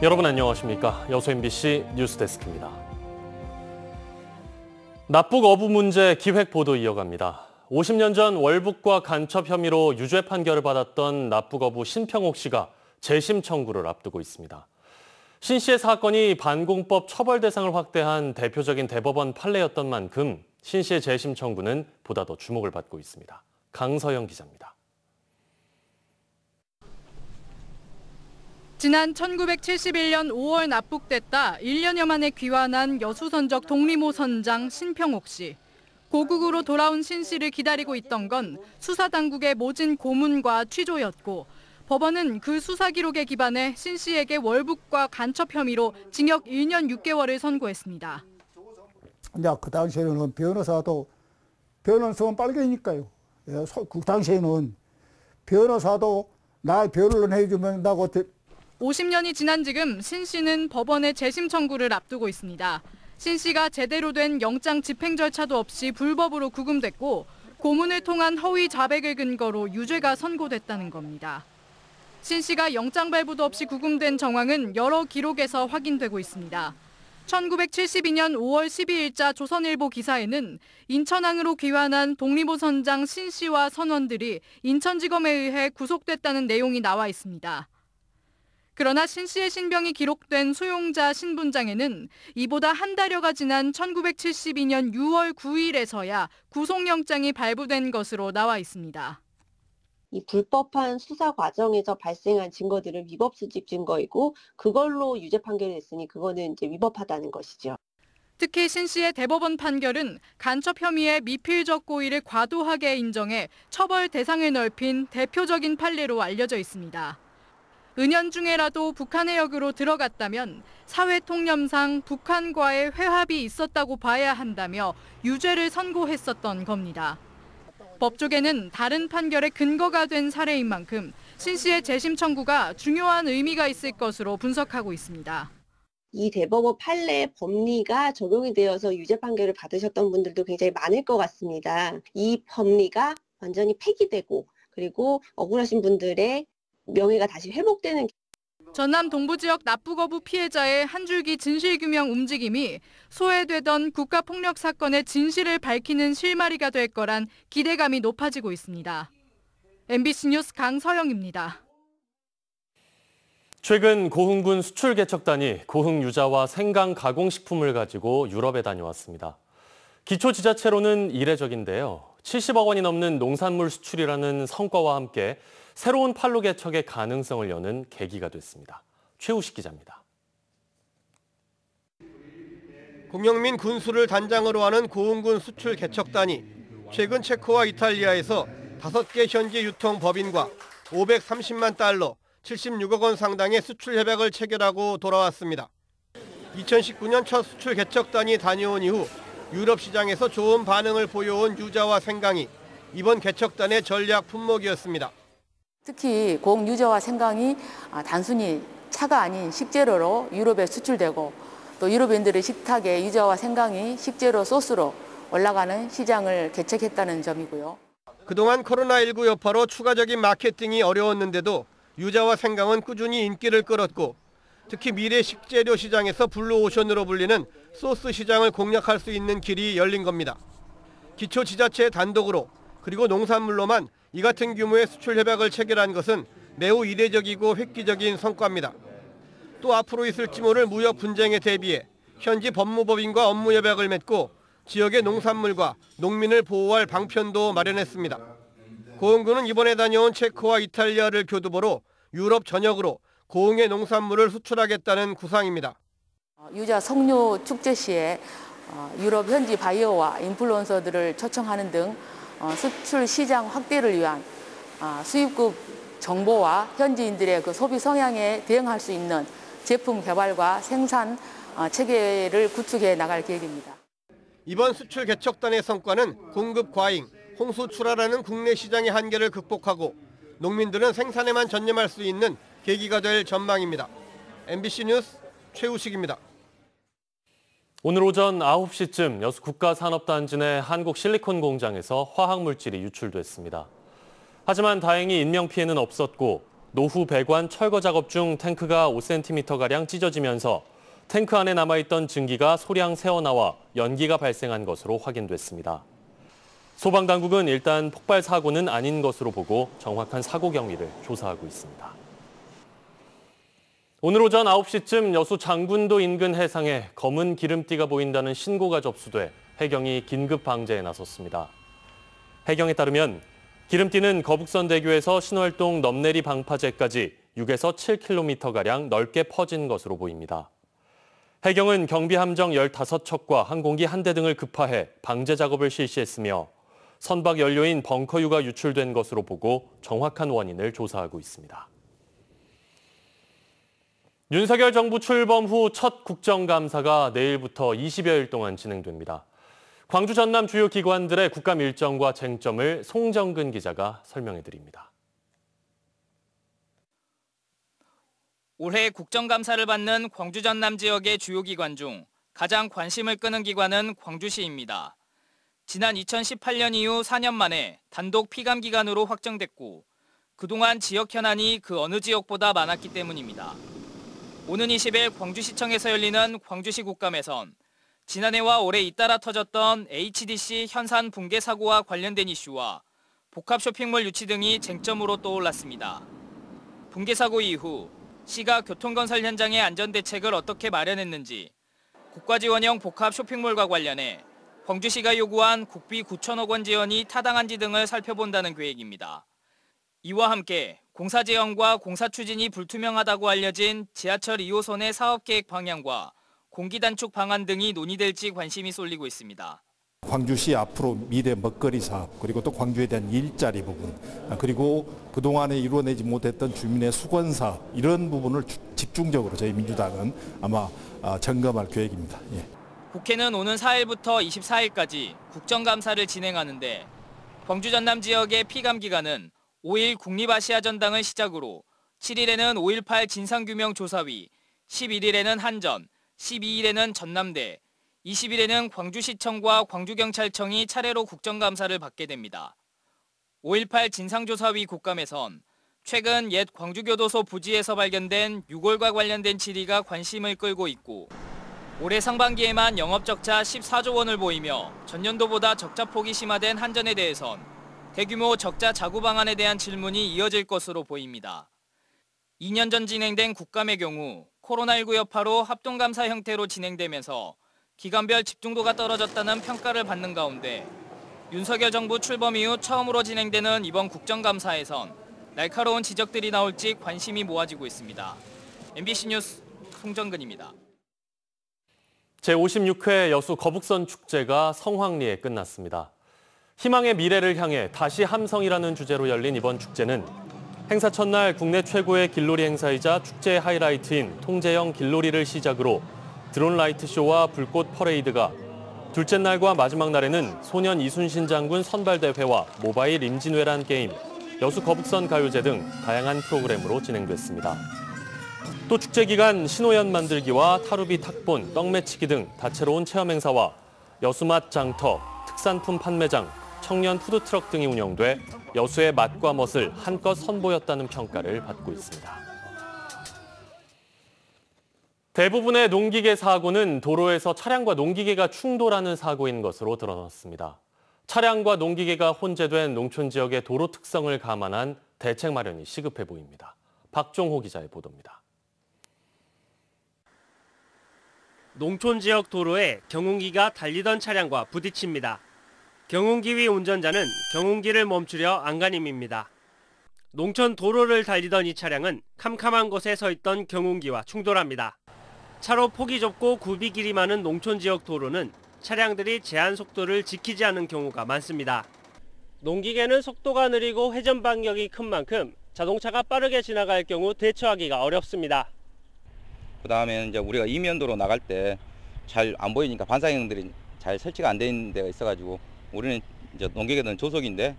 여러분 안녕하십니까? 여수 MBC 뉴스데스크입니다. 납북 어부 문제 기획 보도 이어갑니다. 50년 전 월북과 간첩 혐의로 유죄 판결을 받았던 납북 어부 신평옥 씨가 재심 청구를 앞두고 있습니다. 신 씨의 사건이 반공법 처벌 대상을 확대한 대표적인 대법원 판례였던 만큼 신 씨의 재심 청구는 보다 더 주목을 받고 있습니다. 강서영 기자입니다. 지난 1971년 5월 납북됐다 1년여 만에 귀환한 여수선적 독립호 선장 신평옥 씨. 고국으로 돌아온 신 씨를 기다리고 있던 건 수사당국의 모진 고문과 취조였고 법원은 그 수사 기록에 기반해 신 씨에게 월북과 간첩 혐의로 징역 1년 6개월을 선고했습니다. 근데 그 당시에는 변호사도 변호사는 빨갱이니까요. 그 당시에는 변호사도 나 변론을 해주면 나고 50년이 지난 지금 신 씨는 법원의 재심 청구를 앞두고 있습니다. 신 씨가 제대로 된 영장 집행 절차도 없이 불법으로 구금됐고 고문을 통한 허위 자백을 근거로 유죄가 선고됐다는 겁니다. 신 씨가 영장 발부도 없이 구금된 정황은 여러 기록에서 확인되고 있습니다. 1972년 5월 12일자 조선일보 기사에는 인천항으로 귀환한 독립호 선장 신 씨와 선원들이 인천지검에 의해 구속됐다는 내용이 나와 있습니다. 그러나 신 씨의 신병이 기록된 수용자 신분장에는 이보다 한 달여가 지난 1972년 6월 9일에서야 구속영장이 발부된 것으로 나와 있습니다. 이 불법한 수사 과정에서 발생한 증거들은 위법 수집 증거이고 그걸로 유죄 판결이 됐으니 그거는 이제 위법하다는 것이죠. 특히 신 씨의 대법원 판결은 간첩 혐의의 미필적 고의를 과도하게 인정해 처벌 대상을 넓힌 대표적인 판례로 알려져 있습니다. 은연중에라도 북한의 역으로 들어갔다면 사회통념상 북한과의 회합이 있었다고 봐야 한다며 유죄를 선고했었던 겁니다. 법조계는 다른 판결의 근거가 된 사례인 만큼 신 씨의 재심 청구가 중요한 의미가 있을 것으로 분석하고 있습니다. 이 대법원 판례 법리가 적용이 되어서 유죄 판결을 받으셨던 분들도 굉장히 많을 것 같습니다. 이 법리가 완전히 폐기되고 그리고 억울하신 분들의 명예가 다시 회복되는. 전남 동부 지역 납북 어부 피해자의 한 줄기 진실규명 움직임이 소외되던 국가폭력 사건의 진실을 밝히는 실마리가 될 거란 기대감이 높아지고 있습니다. MBC 뉴스 강서영입니다. 최근 고흥군 수출개척단이 고흥 유자와 생강 가공식품을 가지고 유럽에 다녀왔습니다. 기초지자체로는 이례적인데요. 70억 원이 넘는 농산물 수출이라는 성과와 함께 새로운 판로 개척의 가능성을 여는 계기가 됐습니다. 최우식 기자입니다. 공영민 군수를 단장으로 하는 고흥군 수출 개척단이 최근 체코와 이탈리아에서 5개 현지 유통 법인과 530만 달러, 76억 원 상당의 수출 협약을 체결하고 돌아왔습니다. 2019년 첫 수출 개척단이 다녀온 이후 유럽 시장에서 좋은 반응을 보여온 유자와 생강이 이번 개척단의 전략 품목이었습니다. 특히 고흥 유자와 생강이 단순히 차가 아닌 식재료로 유럽에 수출되고 또 유럽인들의 식탁에 유자와 생강이 식재료 소스로 올라가는 시장을 개척했다는 점이고요. 그동안 코로나19 여파로 추가적인 마케팅이 어려웠는데도 유자와 생강은 꾸준히 인기를 끌었고 특히 미래 식재료 시장에서 블루오션으로 불리는 소스 시장을 공략할 수 있는 길이 열린 겁니다. 기초지자체 단독으로 그리고 농산물로만 이 같은 규모의 수출 협약을 체결한 것은 매우 이례적이고 획기적인 성과입니다. 또 앞으로 있을지 모를 무역 분쟁에 대비해 현지 법무법인과 업무 협약을 맺고 지역의 농산물과 농민을 보호할 방편도 마련했습니다. 고흥군은 이번에 다녀온 체코와 이탈리아를 교두보로 유럽 전역으로 고흥의 농산물을 수출하겠다는 구상입니다. 유자 석류 축제 시에 유럽 현지 바이어와 인플루언서들을 초청하는 등 수출 시장 확대를 위한 수입국 정보와 현지인들의 그 소비 성향에 대응할 수 있는 제품 개발과 생산 체계를 구축해 나갈 계획입니다. 이번 수출 개척단의 성과는 공급 과잉, 홍수 출하라는 국내 시장의 한계를 극복하고 농민들은 생산에만 전념할 수 있는 계기가 될 전망입니다. MBC 뉴스 최우식입니다. 오늘 오전 9시쯤 여수 국가산업단지 내 한국실리콘 공장에서 화학물질이 유출됐습니다. 하지만 다행히 인명피해는 없었고 노후 배관 철거 작업 중 탱크가 5cm가량 찢어지면서 탱크 안에 남아있던 증기가 소량 새어나와 연기가 발생한 것으로 확인됐습니다. 소방당국은 일단 폭발 사고는 아닌 것으로 보고 정확한 사고 경위를 조사하고 있습니다. 오늘 오전 9시쯤 여수 장군도 인근 해상에 검은 기름띠가 보인다는 신고가 접수돼 해경이 긴급 방제에 나섰습니다. 해경에 따르면 기름띠는 거북선대교에서 신월동 넘내리 방파제까지 6에서 7km가량 넓게 퍼진 것으로 보입니다. 해경은 경비함정 15척과 항공기 1대 등을 급파해 방제 작업을 실시했으며 선박 연료인 벙커유가 유출된 것으로 보고 정확한 원인을 조사하고 있습니다. 윤석열 정부 출범 후 첫 국정감사가 내일부터 20여일 동안 진행됩니다. 광주 전남 주요 기관들의 국감 일정과 쟁점을 송정근 기자가 설명해드립니다. 올해 국정감사를 받는 광주 전남 지역의 주요 기관 중 가장 관심을 끄는 기관은 광주시입니다. 지난 2018년 이후 4년 만에 단독 피감 기관으로 확정됐고 그동안 지역 현안이 그 어느 지역보다 많았기 때문입니다. 오는 20일 광주시청에서 열리는 광주시 국감에선 지난해와 올해 잇따라 터졌던 HDC 현산 붕괴 사고와 관련된 이슈와 복합 쇼핑몰 유치 등이 쟁점으로 떠올랐습니다. 붕괴 사고 이후 시가 교통건설 현장의 안전대책을 어떻게 마련했는지, 국가지원형 복합 쇼핑몰과 관련해 광주시가 요구한 국비 9천억 원 지원이 타당한지 등을 살펴본다는 계획입니다. 이와 함께 공사 지형과 공사 추진이 불투명하다고 알려진 지하철 2호선의 사업계획 방향과 공기 단축 방안 등이 논의될지 관심이 쏠리고 있습니다. 광주시 앞으로 미래 먹거리 사업, 그리고 또 광주에 대한 일자리 부분, 그리고 그동안에 이루어내지 못했던 주민의 수건 사업, 이런 부분을 집중적으로 저희 민주당은 아마 점검할 계획입니다. 예. 국회는 오는 4일부터 24일까지 국정감사를 진행하는데 광주 전남 지역의 피감 기간은 5일 국립아시아전당을 시작으로 7일에는 5.18 진상규명조사위, 11일에는 한전, 12일에는 전남대, 20일에는 광주시청과 광주경찰청이 차례로 국정감사를 받게 됩니다. 5.18 진상조사위 국감에선 최근 옛 광주교도소 부지에서 발견된 유골과 관련된 질의가 관심을 끌고 있고 올해 상반기에만 영업적자 14조 원을 보이며 전년도보다 적자폭이 심화된 한전에 대해선 대규모 적자 자구 방안에 대한 질문이 이어질 것으로 보입니다. 2년 전 진행된 국감의 경우 코로나19 여파로 합동감사 형태로 진행되면서 기관별 집중도가 떨어졌다는 평가를 받는 가운데 윤석열 정부 출범 이후 처음으로 진행되는 이번 국정감사에선 날카로운 지적들이 나올지 관심이 모아지고 있습니다. MBC 뉴스 송정근입니다. 제56회 여수 거북선 축제가 성황리에 끝났습니다. 희망의 미래를 향해 다시 함성이라는 주제로 열린 이번 축제는 행사 첫날 국내 최고의 길놀이 행사이자 축제의 하이라이트인 통제형 길놀이를 시작으로 드론 라이트 쇼와 불꽃 퍼레이드가, 둘째 날과 마지막 날에는 소년 이순신 장군 선발대회와 모바일 임진왜란 게임, 여수 거북선 가요제 등 다양한 프로그램으로 진행됐습니다. 또 축제 기간 신호연 만들기와 타루비 탁본, 떡매치기 등 다채로운 체험 행사와 여수맛 장터, 특산품 판매장, 청년 푸드트럭 등이 운영돼 여수의 맛과 멋을 한껏 선보였다는 평가를 받고 있습니다. 대부분의 농기계 사고는 도로에서 차량과 농기계가 충돌하는 사고인 것으로 드러났습니다. 차량과 농기계가 혼재된 농촌 지역의 도로 특성을 감안한 대책 마련이 시급해 보입니다. 박종호 기자의 보도입니다. 농촌 지역 도로에 경운기가 달리던 차량과 부딪힙니다. 경운기 위 운전자는 경운기를 멈추려 안간힘입니다. 농촌 도로를 달리던 이 차량은 캄캄한 곳에 서 있던 경운기와 충돌합니다. 차로 폭이 좁고 굽이 길이 많은 농촌 지역 도로는 차량들이 제한 속도를 지키지 않는 경우가 많습니다. 농기계는 속도가 느리고 회전 반경이 큰 만큼 자동차가 빠르게 지나갈 경우 대처하기가 어렵습니다. 그다음에 이제 우리가 이면도로 나갈 때 잘 안 보이니까 반사형들이 잘 설치가 안 돼 있는 데가 있어가지고 우리는 이제 농기계는 조속인데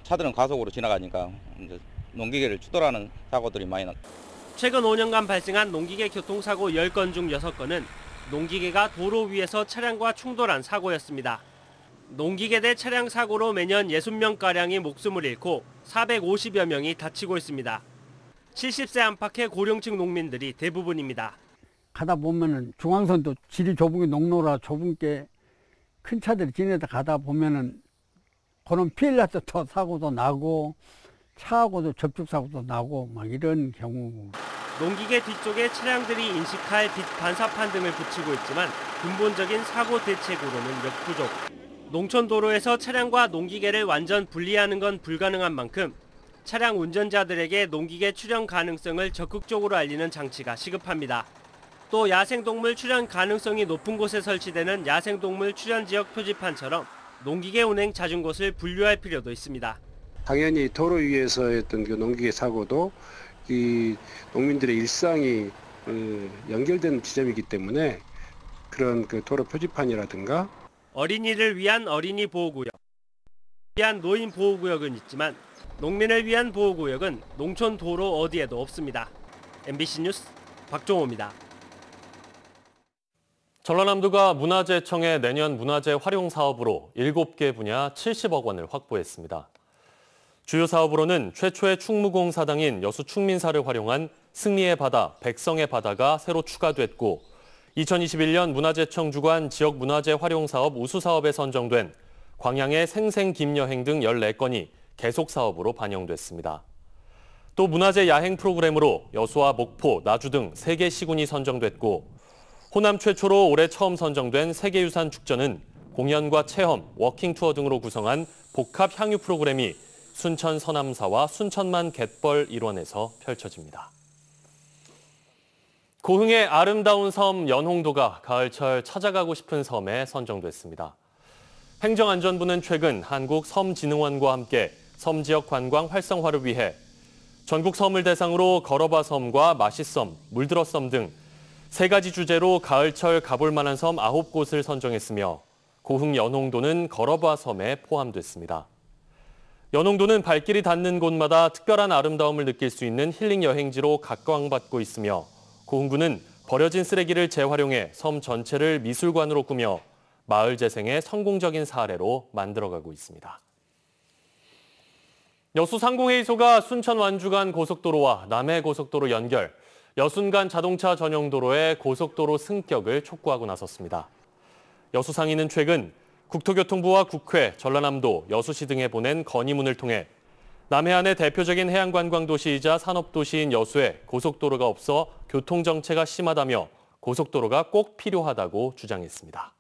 차들은 가속으로 지나가니까 이제 농기계를 추돌하는 사고들이 많이 나. 최근 5년간 발생한 농기계 교통사고 10건 중 6건은 농기계가 도로 위에서 차량과 충돌한 사고였습니다. 농기계대 차량 사고로 매년 60명가량이 목숨을 잃고 450여 명이 다치고 있습니다. 70세 안팎의 고령층 농민들이 대부분입니다. 가다 보면은 중앙선도 길이 좁은 게 농로라 좁은 게 큰 차들이 지내다 가다 보면은 그런 피해를 나서 더 사고도 나고 차하고도 접촉 사고도 나고 막 이런 경우. 농기계 뒤쪽에 차량들이 인식할 빛 반사판 등을 붙이고 있지만 근본적인 사고 대책으로는 역부족. 농촌 도로에서 차량과 농기계를 완전 분리하는 건 불가능한 만큼 차량 운전자들에게 농기계 출현 가능성을 적극적으로 알리는 장치가 시급합니다. 또 야생동물 출현 가능성이 높은 곳에 설치되는 야생동물 출현 지역 표지판처럼 농기계 운행 잦은 곳을 분류할 필요도 있습니다. 당연히 도로 위에서 했던 그 농기계 사고도 이 농민들의 일상이 연결된 지점이기 때문에 그런 그 도로 표지판이라든가 어린이를 위한 어린이 보호구역, 위한 노인 보호구역은 있지만 농민을 위한 보호구역은 농촌 도로 어디에도 없습니다. MBC 뉴스 박종호입니다. 전라남도가 문화재청에 내년 문화재 활용 사업으로 7개 분야 70억 원을 확보했습니다. 주요 사업으로는 최초의 충무공 사당인 여수 충민사를 활용한 승리의 바다, 백성의 바다가 새로 추가됐고 2021년 문화재청 주관 지역문화재 활용 사업 우수 사업에 선정된 광양의 생생김여행 등 14건이 계속 사업으로 반영됐습니다. 또 문화재 야행 프로그램으로 여수와 목포, 나주 등 3개 시군이 선정됐고 호남 최초로 올해 처음 선정된 세계유산 축전은 공연과 체험, 워킹 투어 등으로 구성한 복합 향유 프로그램이 순천 서남사와 순천만 갯벌 일원에서 펼쳐집니다. 고흥의 아름다운 섬 연홍도가 가을철 찾아가고 싶은 섬에 선정됐습니다. 행정안전부는 최근 한국섬진흥원과 함께 섬 지역 관광 활성화를 위해 전국 섬을 대상으로 걸어봐 섬과 마시섬, 물들어섬 등 3가지 주제로 가을철 가볼 만한 섬 9곳을 선정했으며 고흥 연홍도는 걸어봐 섬에 포함됐습니다. 연홍도는 발길이 닿는 곳마다 특별한 아름다움을 느낄 수 있는 힐링 여행지로 각광받고 있으며 고흥구는 버려진 쓰레기를 재활용해 섬 전체를 미술관으로 꾸며 마을 재생의 성공적인 사례로 만들어가고 있습니다. 여수 상공회의소가 순천 완주 간 고속도로와 남해 고속도로 연결, 여순 간 자동차 전용도로의 고속도로 승격을 촉구하고 나섰습니다. 여수상인은 최근 국토교통부와 국회, 전라남도, 여수시 등에 보낸 건의문을 통해 남해안의 대표적인 해양관광도시이자 산업도시인 여수에 고속도로가 없어 교통정체가 심하다며 고속도로가 꼭 필요하다고 주장했습니다.